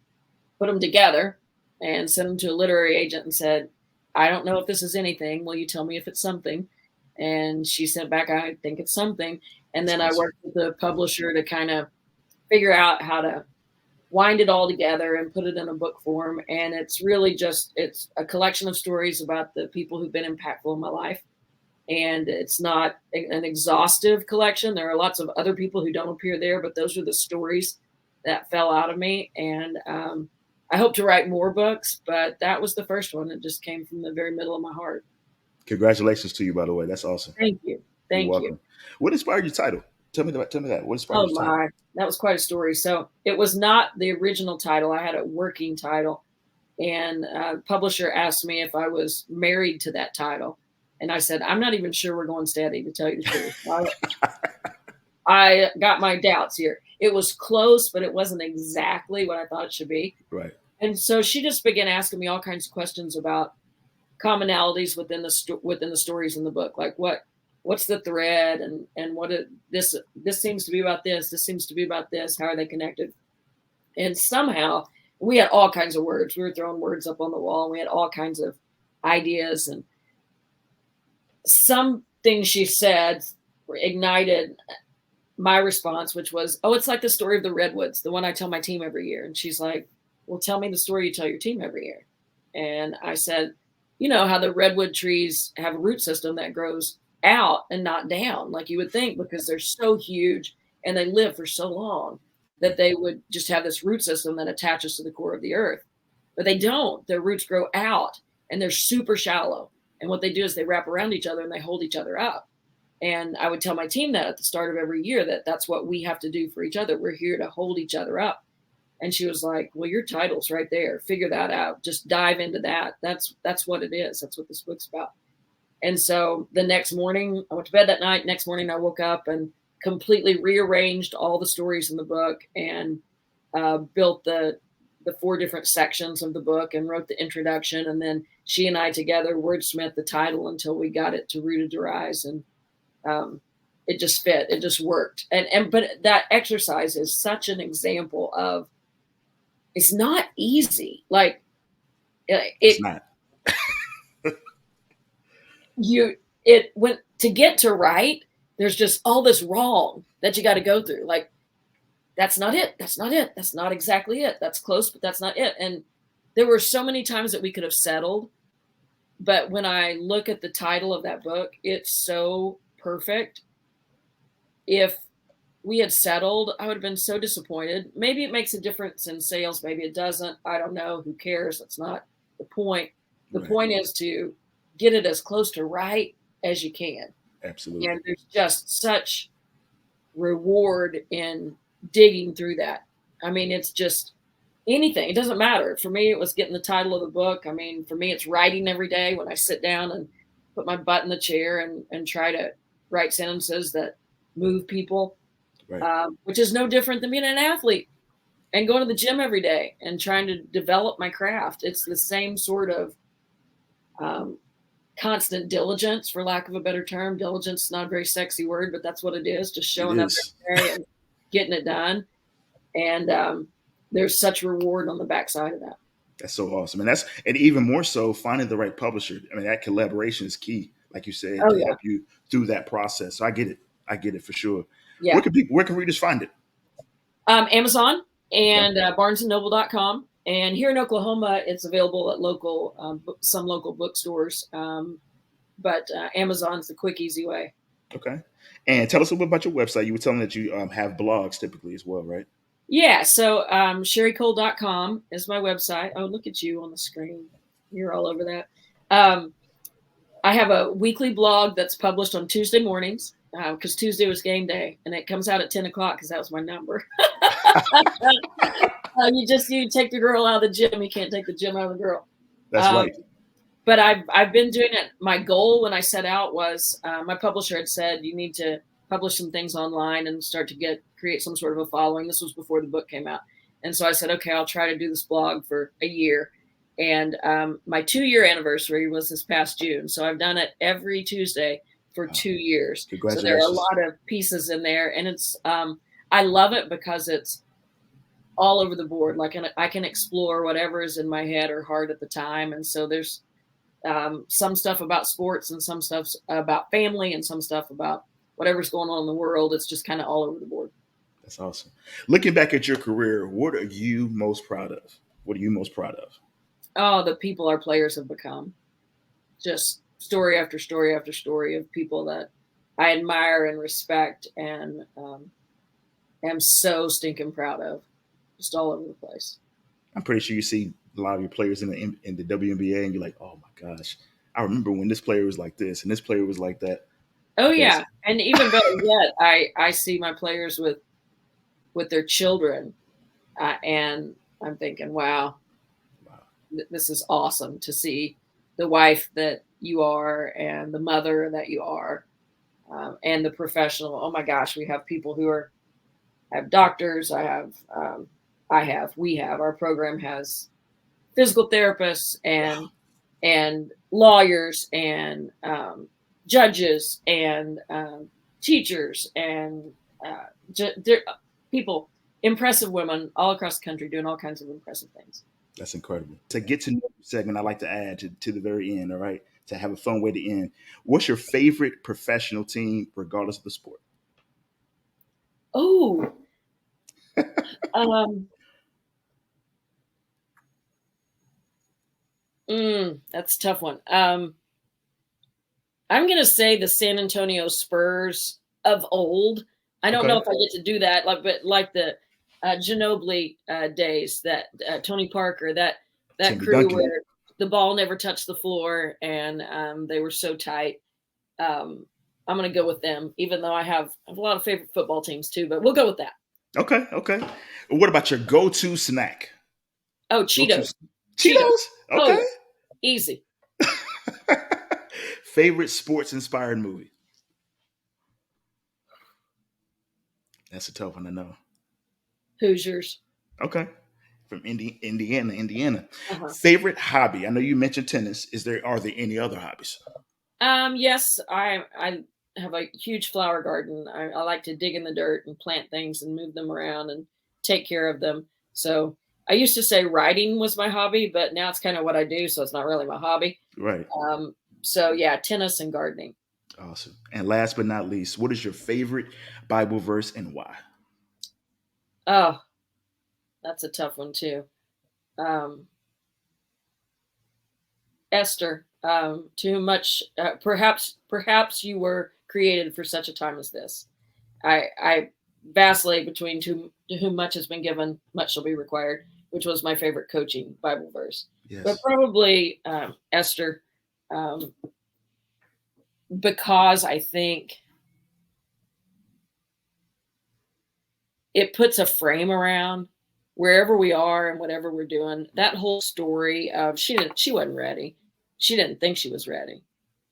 put them together and sent them to a literary agent and said, I don't know if this is anything. Will you tell me if it's something? And she sent back, I think it's something. And That's then I awesome. worked with the publisher to kind of figure out how to wind it all together and put it in a book form. And it's really it's a collection of stories about the people who've been impactful in my life. And it's not an exhaustive collection. There are lots of other people who don't appear there, but those are the stories that fell out of me. And I hope to write more books, but that was the first one. It just came from the very middle of my heart. Congratulations to you, by the way. That's awesome. Thank you. You're Thank you. welcome. What inspired your title? Tell me that. Tell me that. What inspired Oh your title? my, that was quite a story. So it was not the original title. I had a working title, and publisher asked me if I was married to that title, and I said I'm not even sure we're going steady, to tell you the truth. I got my doubts here. It was close, but it wasn't exactly what I thought it should be. Right. And so she just began asking me all kinds of questions about commonalities within within the stories in the book, like what's the thread, and this seems to be about this seems to be about this, how are they connected? And somehow we had all kinds of words. We were throwing words up on the wall, and we had all kinds of ideas, and some things she said ignited my response, which was, oh, it's like the story of the Redwoods, the one I tell my team every year. And she's like, well, tell me the story you tell your team every year. And I said, you know how the redwood trees have a root system that grows out and not down, like you would think, because they're so huge and they live for so long that they would just have this root system that attaches to the core of the earth. But they don't. Their roots grow out and they're super shallow. And what they do is they wrap around each other and they hold each other up. And I would tell my team that at the start of every year, that's what we have to do for each other. We're here to hold each other up. And she was like, well, your title's right there. Figure that out. Just dive into that. That's what it is. That's what this book's about. And so the next morning, I went to bed that night. Next morning, I woke up and completely rearranged all the stories in the book and built the 4 different sections of the book and wrote the introduction. And then she and I together wordsmithed the title until we got it to Rooted to Rise. And it just fit. It just worked. But that exercise is such an example of, it's not easy. Like It's not. when to get to right, there's just all this wrong that you got to go through. Like, that's not it. That's not it. That's not exactly it. That's close, but that's not it. And there were so many times that we could have settled. But when I look at the title of that book, it's so perfect. If we had settled, I would have been so disappointed. Maybe it makes a difference in sales. Maybe it doesn't. I don't know. Who cares? That's not the point. The point is to get it as close to right as you can. Absolutely. And there's just such reward in digging through that. I mean, it's just anything. It doesn't matter. For me, it was getting the title of the book. I mean, for me, it's writing every day when I sit down and put my butt in the chair and try to write sentences that move people, which is no different than being an athlete and going to the gym every day and trying to develop my craft. It's the same sort of constant diligence, for lack of a better term. Diligence is not a very sexy word, but that's what it is. Just showing up every day and getting it done. And there's such reward on the backside of that. That's so awesome. And even more so, finding the right publisher. I mean, that collaboration is key, like you said, to help you through that process. So I get it for sure. Yeah. Where can readers find it? Amazon and barnesandnoble.com. And here in Oklahoma, it's available at some local bookstores. But Amazon's the quick, easy way. Okay. And tell us a little bit about your website. You were telling that you have blogs typically as well, right? Yeah. So sherricoale.com is my website. Oh, look at you on the screen. You're all over that. I have a weekly blog that's published on Tuesday mornings because Tuesday was game day, and it comes out at 10 o'clock because that was my number. You take the girl out of the gym. You can't take the gym out of the girl. That's right. But I've been doing it. My goal when I set out was my publisher had said you need to publish some things online and start to create some sort of a following. This was before the book came out. And so I said, okay, I'll try to do this blog for a year. And my 2-year anniversary was this past June. So I've done it every Tuesday for 2 years. Congratulations. So there are a lot of pieces in there. And it's I love it because it's all over the board. Like I can explore whatever is in my head or heart at the time. And so there's some stuff about sports and some stuff about family and some stuff about whatever's going on in the world. It's just kind of all over the board. That's awesome. Looking back at your career, what are you most proud of? What are you most proud of? Oh, the people our players have become. Just story after story after story of people that I admire and respect and am so stinking proud of. Just all over the place. I'm pretty sure you see a lot of your players in the WNBA and you're like, oh my gosh, I remember when this player was like this and this player was like that. Oh yeah, and even better yet, I see my players with their children, and I'm thinking, wow, this is awesome to see the wife that you are and the mother that you are, and the professional. Oh my gosh, we have people who have doctors. We have our program has physical therapists and lawyers and judges and teachers and people, impressive women all across the country doing all kinds of impressive things. That's incredible. To get to know segment, I like to add to the very end, all right, to have a fun way to end. What's your favorite professional team, regardless of the sport? Oh, that's a tough one. I'm going to say the San Antonio Spurs of old. I don't know if I get to do that, but like the Ginobili days, that Tony Parker, that crew Duncan. Where the ball never touched the floor and they were so tight. I'm going to go with them, even though I have a lot of favorite football teams too, but we'll go with that. Okay, okay. What about your go-to snack? Oh, Go-to Cheetos. Cheetos. Cheetos? Oh Okay. yeah, easy. Favorite sports-inspired movie? That's a tough one to know. Hoosiers. Okay. From Indiana. Uh-huh. Favorite hobby? I know you mentioned tennis. Are there any other hobbies? Yes, I have a huge flower garden. I like to dig in the dirt and plant things and move them around and take care of them. So I used to say writing was my hobby, but now it's kind of what I do, so it's not really my hobby. Right. So yeah, tennis and gardening. Awesome. And last but not least, what is your favorite Bible verse and why? Oh, that's a tough one too. Um, Esther, too much. Perhaps you were created for such a time as this. I vacillate between to whom much has been given, much shall be required, which was my favorite coaching Bible verse. But Yes. probably Esther, um, because I think it puts a frame around wherever we are and whatever we're doing. That whole story of she wasn't ready. She didn't think she was ready.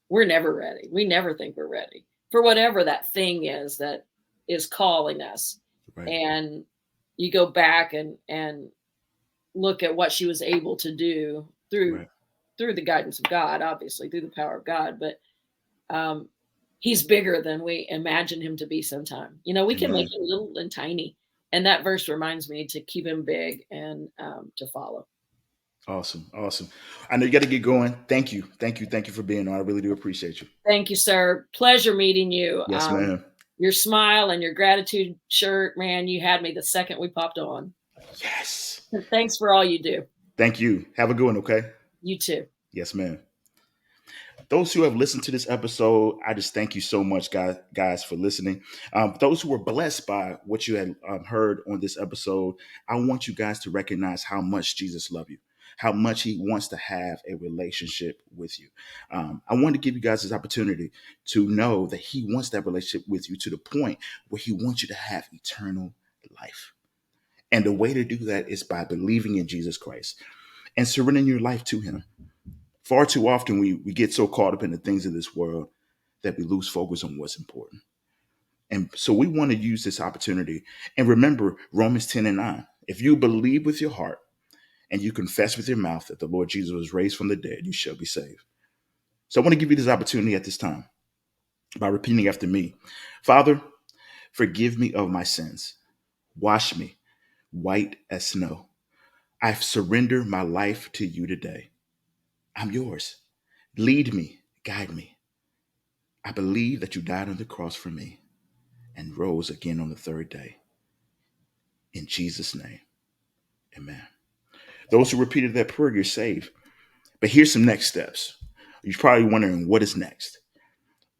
We're never ready. We never think we're ready for whatever that thing is that is calling us. Right. And you go back and look at what she was able to do Right. through the guidance of God, obviously through the power of God, but um, he's bigger than we imagine him to be. Sometime, we can make Amen. him little and tiny, and that verse reminds me to keep him big and to follow. Awesome. Awesome. I know you got to get going. Thank you. Thank you. Thank you for being on. I really do appreciate you. Thank you, sir. Pleasure meeting you. Yes, ma'am. Your smile and your gratitude shirt, man, you had me the second we popped on. Yes. Thanks for all you do. Thank you. Have a good one, okay? You too. Yes, ma'am. Those who have listened to this episode, I just thank you so much, guys, for listening. Those who were blessed by what you had heard on this episode, I want you guys to recognize how much Jesus loves you, how much He wants to have a relationship with you. I want to give you guys this opportunity to know that He wants that relationship with you to the point where He wants you to have eternal life. And the way to do that is by believing in Jesus Christ and surrendering your life to Him. Far too often we get so caught up in the things of this world that we lose focus on what's important. And so we want to use this opportunity and remember Romans 10 and 9. If you believe with your heart and you confess with your mouth that the Lord Jesus was raised from the dead, you shall be saved. So I want to give you this opportunity at this time by repeating after me. Father, forgive me of my sins. Wash me white as snow. I surrender my life to you today. I'm yours. Lead me, guide me. I believe that you died on the cross for me and rose again on the third day. In Jesus' name, amen. Those who repeated that prayer, you're saved. But here's some next steps. You're probably wondering what is next.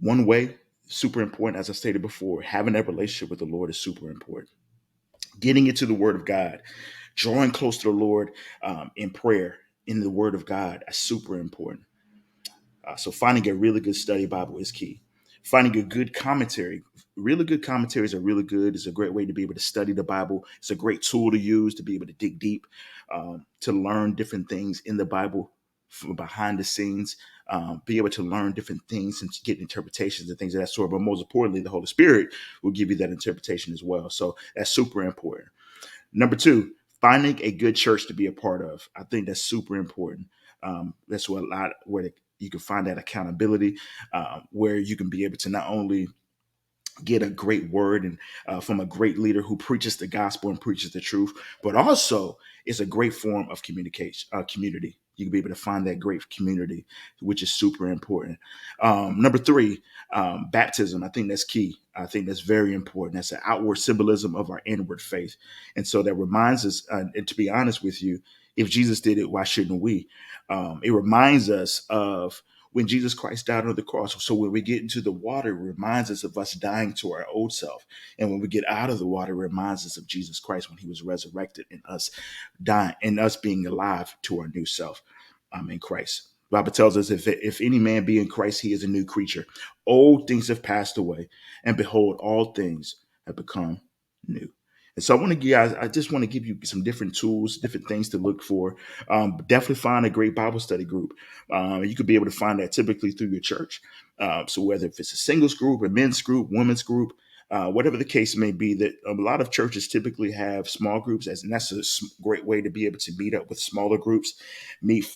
One way, super important, as I stated before, having that relationship with the Lord is super important. Getting into the Word of God, drawing close to the Lord in prayer, in the Word of God, is super important. So finding a really good study Bible is key. Finding a good commentary, really good commentaries are really good. It's a great way to be able to study the Bible. It's a great tool to use to be able to dig deep, to learn different things in the Bible from behind the scenes, be able to learn different things and get interpretations and things of that sort. But most importantly, the Holy Spirit will give you that interpretation as well. So that's super important. Number two, finding a good church to be a part of. I think that's super important. That's what a lot where you can find that accountability, where you can be able to not only get a great word and from a great leader who preaches the gospel and preaches the truth, but also is a great form of communication, community. You can be able to find that great community, which is super important. Number three, baptism. I think that's key. I think that's very important. That's an outward symbolism of our inward faith. And so that reminds us, and to be honest with you, if Jesus did it, why shouldn't we? It reminds us of when Jesus Christ died on the cross. So when we get into the water, it reminds us of us dying to our old self. And when we get out of the water, it reminds us of Jesus Christ when he was resurrected and us dying and us being alive to our new self in Christ. The Bible tells us if any man be in Christ, he is a new creature. Old things have passed away, and behold, all things have become new. And so I just want to give you some different tools, different things to look for. Definitely find a great Bible study group. You could be able to find that typically through your church. So whether if it's a singles group, a men's group, women's group, whatever the case may be, that a lot of churches typically have small groups, and that's a great way to be able to meet up with smaller groups, meet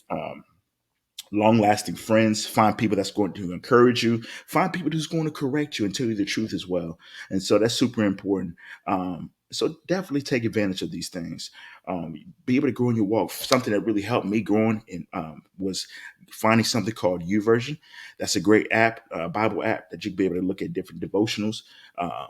long lasting friends, find people that's going to encourage you, find people who's going to correct you and tell you the truth as well. And so that's super important. So definitely take advantage of these things. Be able to grow in your walk. Something that really helped me growing in was finding something called YouVersion. That's a great app, Bible app that you can be able to look at different devotionals. Uh,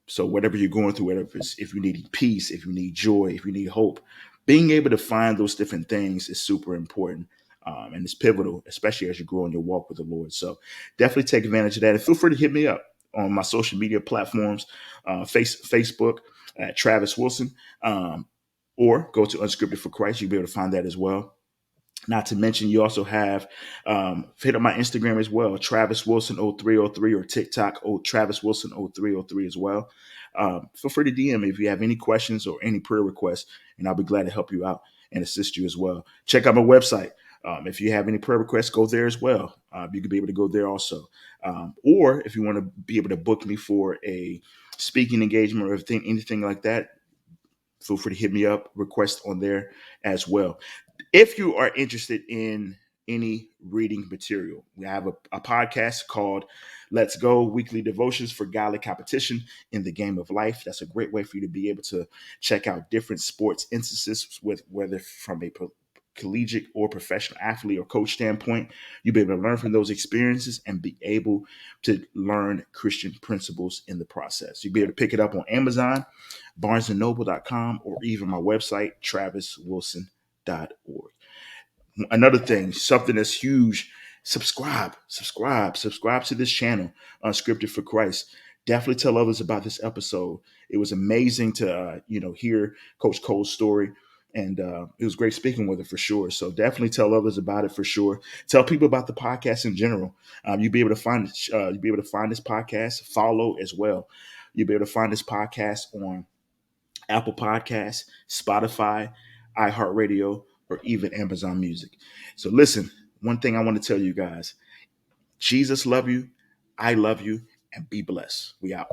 so whatever you're going through, whatever it's, if you need peace, if you need joy, if you need hope, being able to find those different things is super important. And it's pivotal, especially as you grow in your walk with the Lord. So definitely take advantage of that. And feel free to hit me up on my social media platforms, Facebook at Travis Wilson, or go to Unscripted for Christ. You'll be able to find that as well. Not to mention, you also have hit on my Instagram as well, Travis Wilson 0303, or TikTok, Travis Wilson 0303 as well. Feel free to DM me if you have any questions or any prayer requests, and I'll be glad to help you out and assist you as well. Check out my website. If you have any prayer requests, go there as well. You could be able to go there also. Or if you want to be able to book me for a speaking engagement or anything like that, feel free to hit me up, request on there as well. If you are interested in any reading material, we have a podcast called Let's Go Weekly Devotions for Godly Competition in the Game of Life. That's a great way for you to be able to check out different sports instances, with whether from a collegiate or professional athlete or coach standpoint. You'll be able to learn from those experiences and be able to learn Christian principles in the process. You'll be able to pick it up on Amazon, barnesandnoble.com, or even my website, traviswilson.org. Another thing, something that's huge, subscribe to this channel, Unscripted for Christ. Definitely tell others about this episode. It was amazing to hear Coach Cole's story, and it was great speaking with her for sure. So definitely tell others about it for sure. Tell people about the podcast in general. You'll be able to find this podcast. Follow as well. You'll be able to find this podcast on Apple Podcasts, Spotify, iHeartRadio, or even Amazon Music. So listen, one thing I want to tell you guys: Jesus love you, I love you, and be blessed. We out.